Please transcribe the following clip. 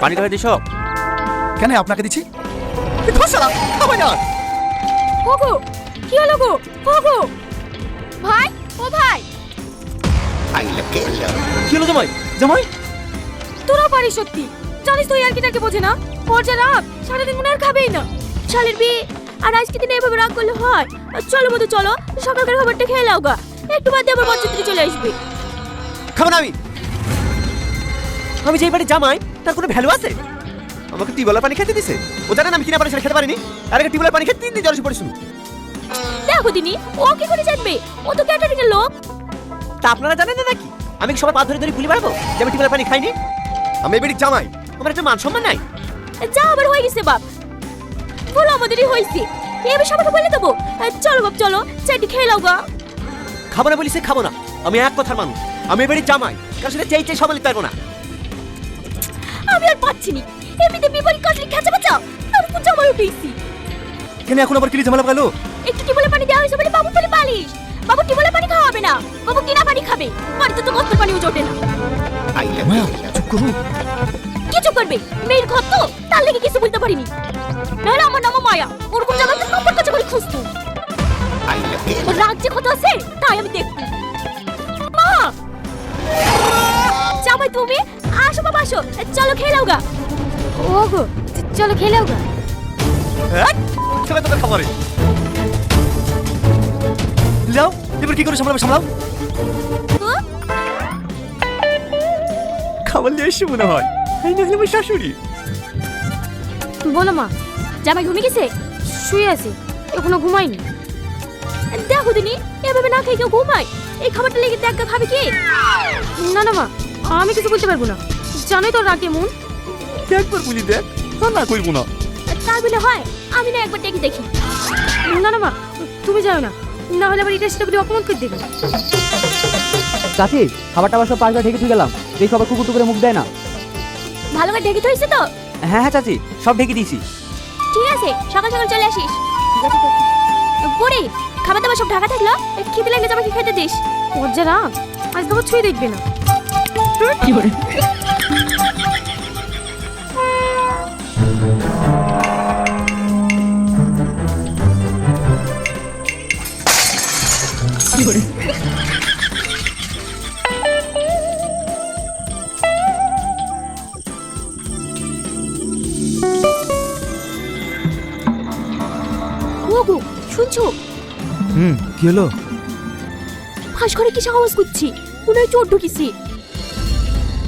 পানি খাওয়া দিছ? কেন আপনাকে দিচ্ছি? ধসালা খাবে না। ওগো কি হলো গো? ওগো ভাই, ও ভাই, কি হলো জামাই? জামাই তোরা পারিস সত্যি। জানিস তুই আর কিটাকে বোঝে না। ওর যা রাগ, সারাদিন মনে আর খাবেই না। শালের বিয়ে আর আজকে দিনে এভাবে রাগ করলে হয়? চলো মধু চলো, সকালকার খাবারটা খেয়ে নাও গা। একটু বাদে আবার বরযাত্রী চলে আসবে। খাবো না আমি। আমি যেই বাড়ি জামাই তার কোনো ভ্যালু আছে? আমাকে টিউবওয়েলের পানি খেতে দিছে। ও জানে না আমি কিনা পানি সেটা খেতে পারিনি। আর আগে টিউবওয়েলের পানি খেতে 3 দিন জ্বর এসে পড়েছিল। দেখো দিনি, ও কি করে জানবে? ও তো ক্যাটারিং এর লোক। তা আপনারা জানেন না নাকি আমি কি সবার পা ধরে ধরে গুলি মারবো যে আমি টিউবওয়েলের পানি খাইনি? আমি এই বাড়ির জামাই, আমার একটা মান সম্মান নাই। যা আবার হয়ে গেছে বাপ, বলো আমাদেরই হয়েছে। এবার সবাইকে বলে দেবো। চলো বাপ চলো, চাইটি খেয়ে নাও গা। খাবো না বলিস খাবো না। আমি এক কথার মানুষ, আমি এই বাড়ির জামাই, কার সাথে চাই চাই সামলে পারবো না। আমি আর পাচ্ছি নি, এমনিতে বিপরীত কাজে খেঁচা বাঁচা আর উপর জামাইও পেয়েছি। কেন এখন আবার কি ঝামেলা গেল? একটু টিবলে পানি দেওয়া হয়েছে বলে বাবু বলে পালিস। বাবু টিবলে পানি খাওয়া হবে না, বাবু কিনা পানি খাবে। বাড়িতে তো কত পানিও জোটে না। মায়া চুপ করো। কিছু করবে, মেয়ের ঘর তো, তার লেগে কিছু বলতে পারিনি। নাহলে আমার নাম মায়া, ওরকম জামাইকে কপার কাছে করে খুঁজতো। ওর রাগ যে কত আছে তাই আমি দেখবো। মা জামাই তুমি আসো বাবা আসো, চলো খেয়ে নাও গা। ওগো চলো খেয়ে নাও গা। হ্যাঁ ছেলে তোদের খাবারে লাও, এবার কি করে সামলাবে সামলাও। খাবার নিয়ে এসে মনে হয় এই না হলে আমার শাশুড়ি। বলো মা, জামাই ঘুমিয়ে গেছে? শুয়ে আছে, এখনো ঘুমায়নি। দেখো দিনি, এভাবে না খেয়ে কেউ ঘুমায়? এই খাবারটা লেগে দেখা খাবে কি? না না মা, আমি কিছু বলতে পারবো না। জানোই তো রাগ কেমন। একবার বুঝি দেখ, না করবো না। তাই বলে হয়? আমি না একবার ডেকে দেখি। না না মা, তুমি যাও না, না হলে আবার এটা সেটা বলে অপমান করে দেবে। চাচি খাবারটা আবার সব পাশ ঢেকে থুই গেলাম, এই সবার কুকুর টুকুরে মুখ দেয় না। ভালো করে ঢেকে থইছে তো? হ্যাঁ হ্যাঁ চাচি, সব ঢেকে দিয়েছি। ঠিক আছে, সকাল সকাল চলে আসিস। পরে খাবার দাবার সব ঢাকা থাকলো, খেতে লাগলে আমাকে খেতে দিস। ওর যা রাগ, আজ তোমার ছুঁয়ে দেখবে না। কি করে ওগো শুনছো? কি হলো? ফাঁস ঘরে কিসে আওয়াজ করছি? মনে হয় চোর ঢুকিছি।